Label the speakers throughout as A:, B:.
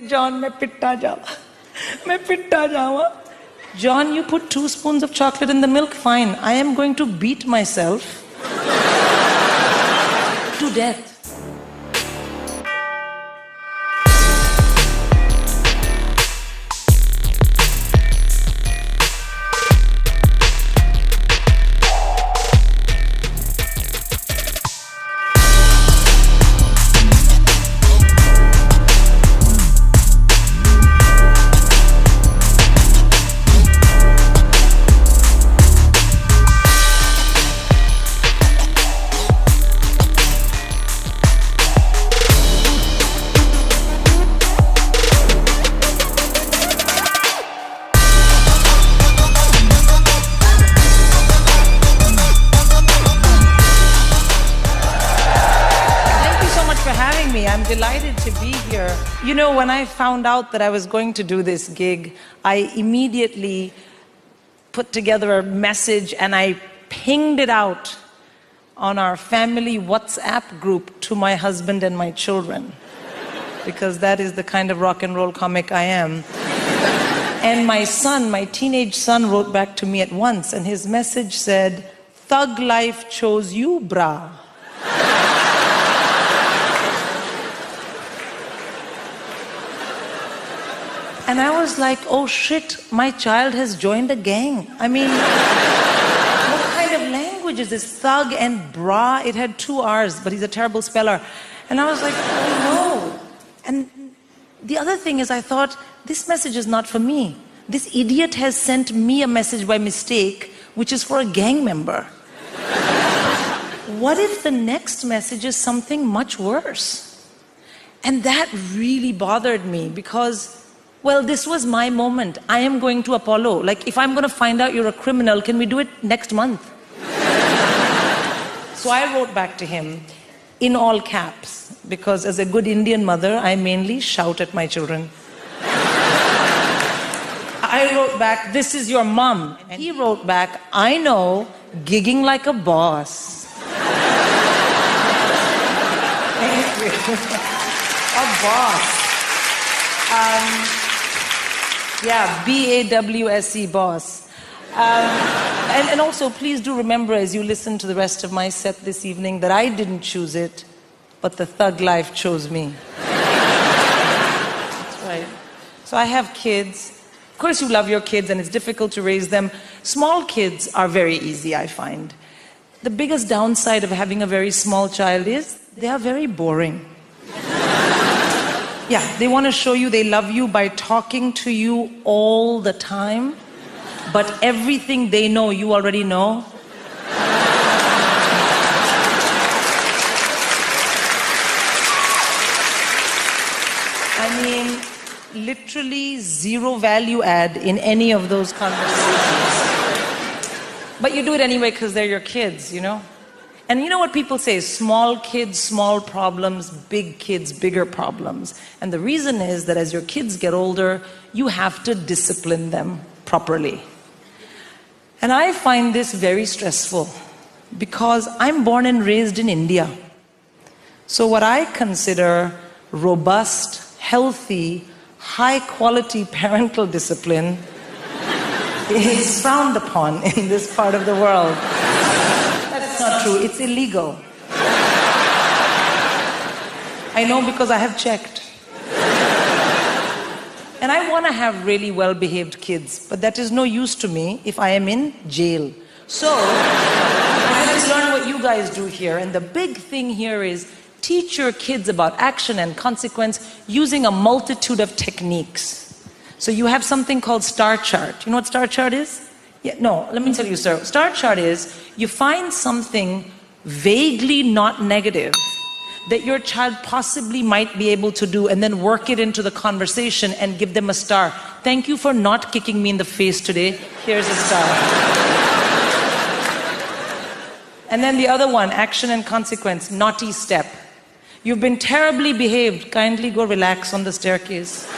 A: John, मैं पिट्टा जावा. मैं पिट्टा जावा. John, you put 2 spoons of chocolate in the milk, fine. I am going to beat myself to death. I'm delighted to be here. You know, when I found out that I was going to do this gig, I immediately put together a message and I pinged it out on our family WhatsApp group to my husband and my children, because that is the kind of rock and roll comic I am. And my son, my teenage son, wrote back to me at once, and his message said, "Thug life chose you, brah." And I was like, oh shit, my child has joined a gang. I mean, what kind of language is this? Thug and bra, it had 2 R's, but he's a terrible speller. And I was like, oh no. And the other thing is, I thought, this message is not for me. This idiot has sent me a message by mistake, which is for a gang member. What if the next message is something much worse? And that really bothered me because, well, this was my moment. I am going to Apollo. Like, if I'm going to find out you're a criminal, can we do it next month? So I wrote back to him in all caps, because as a good Indian mother, I mainly shout at my children. I wrote back, "This is your mom." And he wrote back, "I know, gigging like a boss." Thank you. A boss. Yeah, B-A-W-S-E, boss. And also, please do remember as you listen to the rest of my set this evening that I didn't choose it, but the thug life chose me. That's right. So I have kids. Of course you love your kids and it's difficult to raise them. Small kids are very easy, I find. The biggest downside of having a very small child is they are very boring. Yeah, they want to show you they love you by talking to you all the time, but everything they know, you already know. I mean, literally zero value add in any of those conversations. But you do it anyway because they're your kids, you know? And you know what people say, small kids, small problems, big kids, bigger problems. And the reason is that as your kids get older, you have to discipline them properly. And I find this very stressful because I'm born and raised in India. So what I consider robust, healthy, high quality parental discipline is frowned upon in this part of the world. That's not true, it's illegal. I know because I have checked. And I want to have really well-behaved kids, but that is no use to me if I am in jail. So, I have to learn what you guys do here, and the big thing here is teach your kids about action and consequence using a multitude of techniques. So you have something called star chart. You know what star chart is? Yeah, no, let me tell you, sir. Star chart is you find something vaguely not negative that your child possibly might be able to do and then work it into the conversation and give them a star. Thank you for not kicking me in the face today. Here's a star. And then the other one, action and consequence, naughty step. You've been terribly behaved. Kindly go relax on the staircase.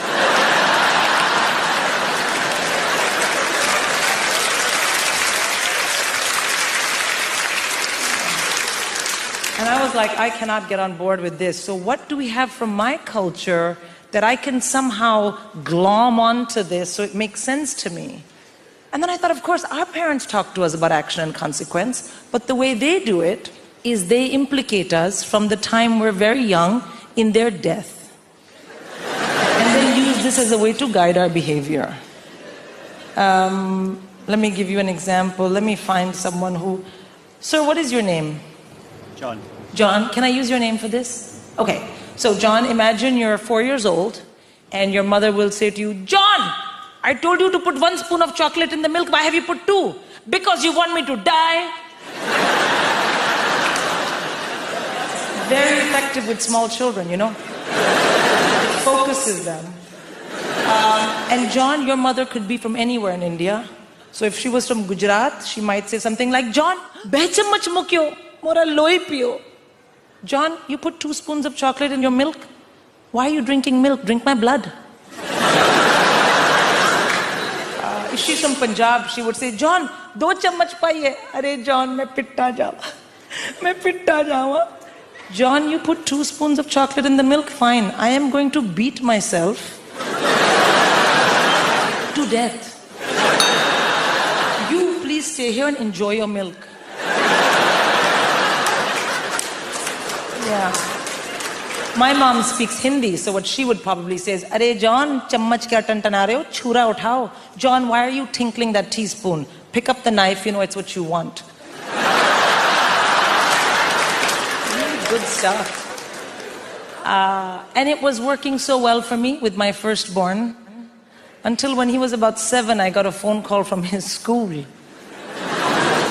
A: And I was like, I cannot get on board with this. So what do we have from my culture that I can somehow glom onto this so it makes sense to me. And then I thought, of course, our parents talk to us about action and consequence, but the way they do it is they implicate us from the time we're very young in their death. And then use this as a way to guide our behavior. Let me give you an example. Let me find someone who... Sir, what is your name?
B: John.
A: John, can I use your name for this? Okay. So John, imagine you're 4 years old and your mother will say to you, John, I told you to put 1 spoon of chocolate in the milk. Why have you put 2? Because you want me to die. Very effective with small children, you know. It focuses them. And John, your mother could be from anywhere in India. So if she was from Gujarat, she might say something like, John, beh chammach mukyo, mora loi piyo. John, you put 2 spoons of chocolate in your milk? Why are you drinking milk? Drink my blood. If she's from Punjab, she would say, John, 2 chammach paiye. Arey John, main pitta jawa. Main pitta jawa. John, you put 2 spoons of chocolate in the milk? Fine. I am going to beat myself to death. You please stay here and enjoy your milk. Yeah. My mom speaks Hindi, so what she would probably say is, Arey John, chammach kya tantana rahe ho? Chura uthao. John, why are you tinkling that teaspoon? Pick up the knife, you know it's what you want. Really good stuff. And it was working so well for me with my firstborn. Until when he was about 7, I got a phone call from his school.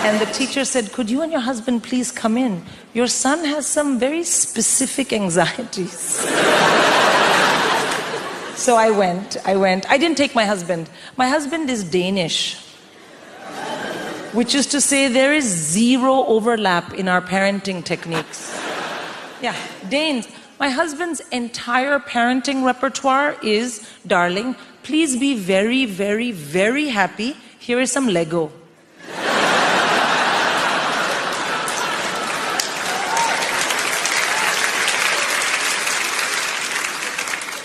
A: And the teacher said, could you and your husband please come in? Your son has some very specific anxieties. So I went. I didn't take my husband. My husband is Danish. Which is to say there is 0 overlap in our parenting techniques. Yeah, Danes. My husband's entire parenting repertoire is, darling, please be very, very, very happy. Here is some Lego.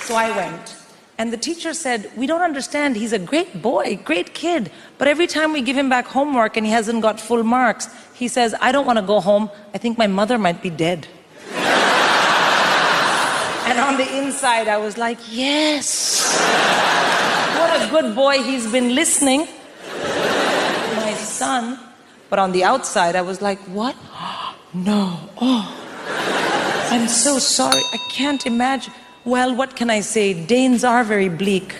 A: So I went. And the teacher said, we don't understand. He's a great boy, great kid. But every time we give him back homework and he hasn't got full marks, he says, I don't want to go home. I think my mother might be dead. And on the inside, I was like, yes. What a good boy, he's been listening. My son. But on the outside, I was like, what? No. Oh, I'm so sorry. I can't imagine. Well, what can I say? Danes are very bleak.